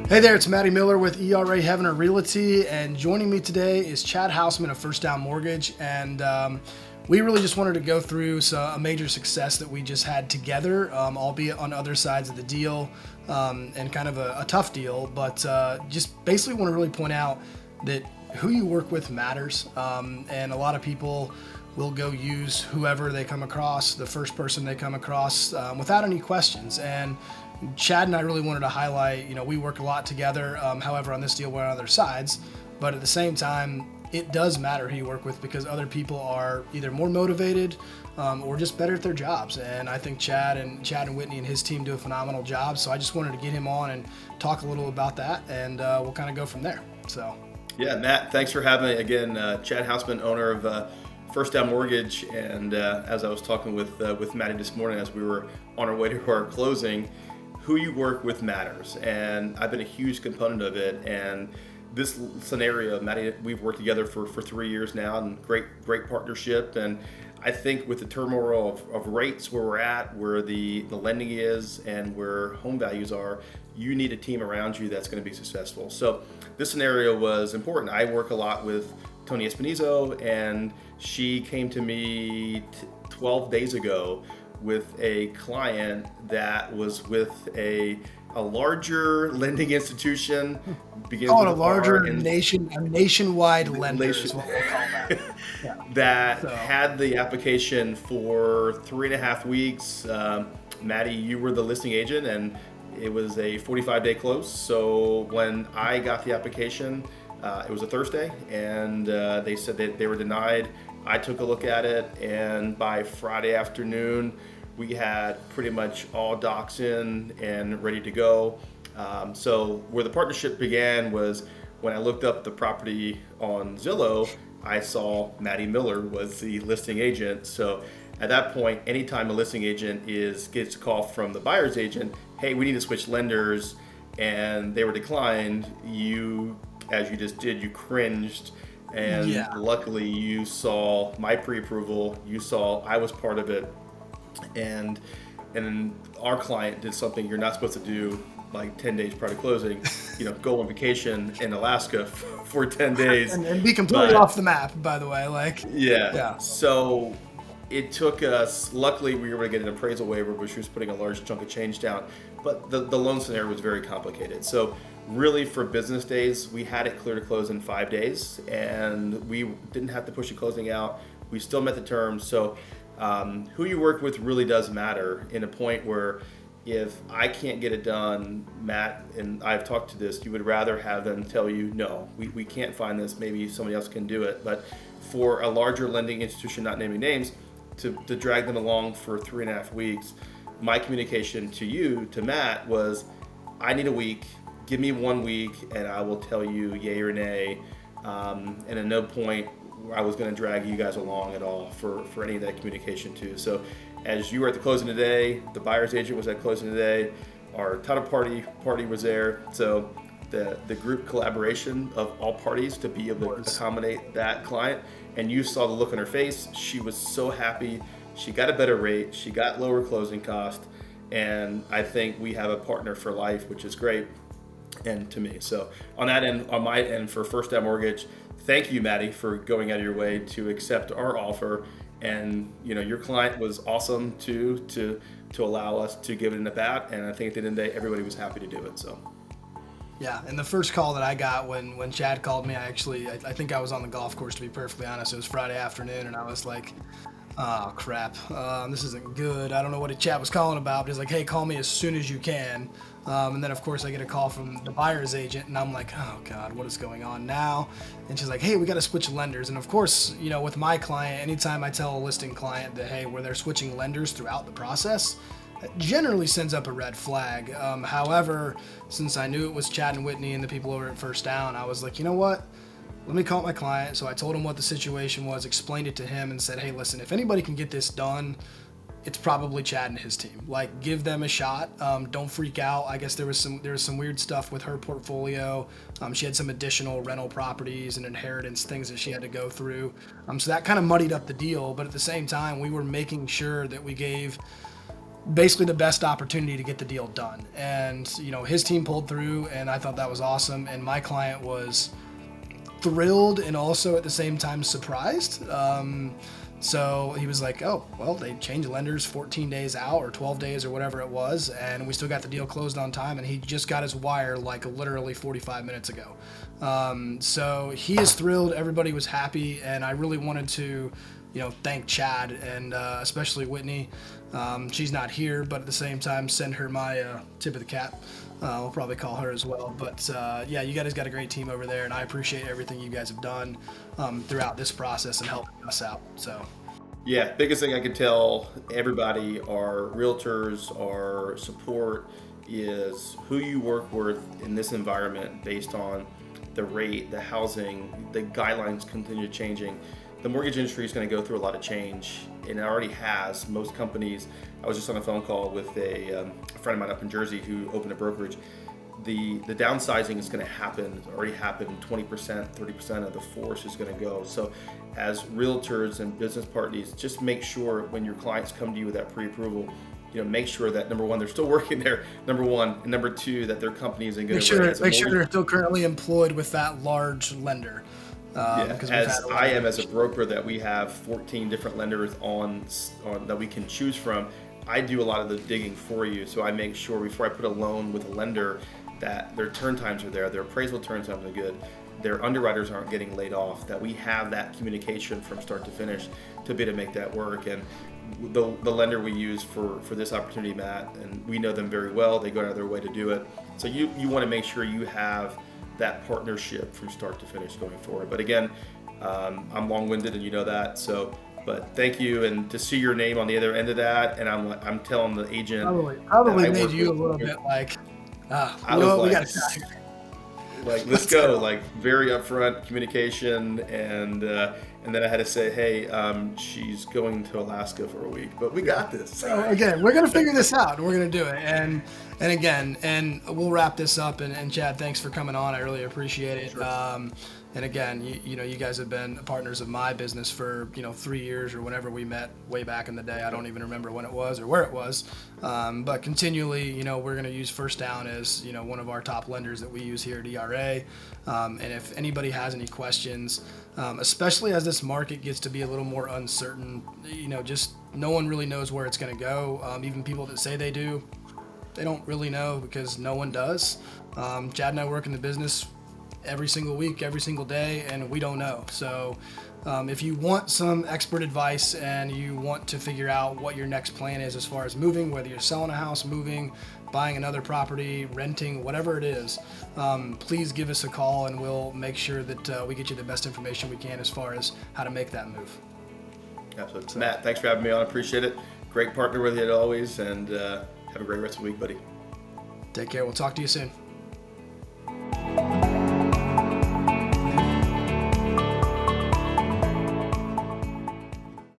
Hey there, it's Matty Miller with ERA Heavener Realty, and joining me today is Chad Hauseman of First Down Mortgage, and we really just wanted to go through a major success that we just had together, albeit on other sides of the deal, and kind of a tough deal, but just basically want to really point out that who you work with matters, and a lot of people will go use whoever they come across, the first person they come across, without any questions. And Chad and I really wanted to highlight, we work a lot together. However, on this deal, we're on other sides. But at the same time, it does matter who you work with because other people are either more motivated or just better at their jobs. And I think Chad and Whitney and his team do a phenomenal job. So I just wanted to get him on and talk a little about that, and we'll kind of go from there. So. Yeah, Matt, thanks for having me again. Chad Hauseman, owner of First Down Mortgage, and as I was talking with Matty this morning as we were on our way to our closing, who you work with matters, and I've been a huge component of it. And this scenario, Matty, we've worked together for 3 years now, and great partnership. And I think with the turmoil of rates where we're at, where the lending is, and where home values are, you need a team around you that's going to be successful. So this scenario was important. I work a lot with Tony Espinizo, and she came to me 12 days ago with a client that was with a larger lending institution. A larger nationwide lender is what we'll call that. Yeah. That had the application for 3.5 weeks. Matty, you were the listing agent, and it was a 45-day close. So when I got the application, it was a Thursday, and they said that they were denied. I took a look at it, and by Friday afternoon, we had pretty much all docs in and ready to go. So where the partnership began was when I looked up the property on Zillow, I saw Matty Miller was the listing agent. So at that point, anytime a listing agent gets a call from the buyer's agent, hey, we need to switch lenders, and they were declined, as you just did, you cringed. And Luckily you saw my pre-approval, you saw I was part of it, and our client did something you're not supposed to do like 10 days prior to closing, go on vacation in Alaska for 10 days. and be completely off the map, by the way. Yeah. So it took us, luckily we were able to get an appraisal waiver, which was putting a large chunk of change down, but the loan scenario was very complicated. So really for business days, we had it clear to close in 5 days, and we didn't have to push the closing out. We still met the terms. So who you work with really does matter, in a point where if I can't get it done, Matt and I've talked to this, you would rather have them tell you, no, we can't find this, maybe somebody else can do it. But for a larger lending institution, not naming names, to drag them along for 3.5 weeks, my communication to you, to Matt, was I need a week. Give me 1 week and I will tell you yay or nay. And at no point I was going to drag you guys along at all for any of that communication too. So as you were at the closing today, the buyer's agent was at closing today, our title party was there. So the group collaboration of all parties to be able to accommodate that client, and you saw the look on her face. She was so happy. She got a better rate. She got lower closing cost. And I think we have a partner for life, which is great. And to me, so on that end, on my end for First Down Mortgage, thank you, Matty, for going out of your way to accept our offer. And your client was awesome too, to allow us to give it an at-bat. And I think at the end of the day, everybody was happy to do it. So. Yeah, and the first call that I got when Chad called me, I think I was on the golf course, to be perfectly honest. It was Friday afternoon, and I was like, oh crap, this isn't good. I don't know what Chad was calling about, but he's like, hey, call me as soon as you can. And then of course I get a call from the buyer's agent, and I'm like, oh God, what is going on now? And she's like, hey, we got to switch lenders. And of course, with my client, anytime I tell a listing client that, hey, where they're switching lenders throughout the process, that generally sends up a red flag. However, since I knew it was Chad and Whitney and the people over at First Down, I was like, you know what? Let me call my client. So I told him what the situation was, explained it to him, and said, hey, listen, if anybody can get this done, it's probably Chad and his team. Give them a shot. Don't freak out. I guess there was some weird stuff with her portfolio. She had some additional rental properties and inheritance things that she had to go through. So that kind of muddied up the deal. But at the same time, we were making sure that we gave basically the best opportunity to get the deal done. And his team pulled through, and I thought that was awesome. And my client was thrilled and also at the same time surprised. So he was like, oh, well, they changed lenders 14 days out or 12 days or whatever it was, and we still got the deal closed on time, and he just got his wire like literally 45 minutes ago. So he is thrilled. Everybody was happy, and I really wanted to thank Chad and especially Whitney. She's not here, but at the same time, send her my tip of the cap. We'll probably call her as well. But yeah, you guys got a great team over there, and I appreciate everything you guys have done throughout this process and helping us out. So. Yeah, biggest thing I could tell everybody, our realtors, our support, is who you work with in this environment based on the rate, the housing, the guidelines continue changing. The mortgage industry is going to go through a lot of change, and it already has. Most companies, I was just on a phone call with a friend of mine up in Jersey who opened a brokerage. The downsizing is going to happen. It's already happened. 20%, 30% of the force is going to go. So as realtors and business partners, just make sure when your clients come to you with that pre-approval, make sure that number one, they're still working there, number one, and number two, that their company isn't going to make sure they're still currently employed with that large lender. As I am as a broker, that we have 14 different lenders on that we can choose from. I do a lot of the digging for you, so I make sure before I put a loan with a lender that their turn times are there, their appraisal turn times are good, their underwriters aren't getting laid off, that we have that communication from start to finish to be able to make that work. And the lender we use for this opportunity, Matt, and we know them very well, they go out of their way to do it. So you want to make sure you have that partnership from start to finish going forward. But again, I'm long-winded and you know that, so but thank you, and to see your name on the other end of that, and I'm telling the agent probably made you a little bit like we got to like let's go, like very upfront communication, and then I had to say, hey, she's going to Alaska for a week, but we got this. So again, we're gonna figure this out, and we're gonna do it. And we'll wrap this up. And Chad, thanks for coming on. I really appreciate it. Sure. And again, you guys have been partners of my business for 3 years or whenever we met way back in the day. I don't even remember when it was or where it was. But continually, we're going to use First Down as one of our top lenders that we use here at ERA. And if anybody has any questions, especially as this market gets to be a little more uncertain, just no one really knows where it's going to go. Even people that say they do, they don't really know because no one does. Chad and I work in the business every single week, every single day, and we don't know. So if you want some expert advice and you want to figure out what your next plan is as far as moving, whether you're selling a house, moving, buying another property, renting, whatever it is, please give us a call and we'll make sure that we get you the best information we can as far as how to make that move. Absolutely. So, Matt, thanks for having me on. I appreciate it. Great partner with you as always, and have a great rest of the week, buddy. Take care. We'll talk to you soon.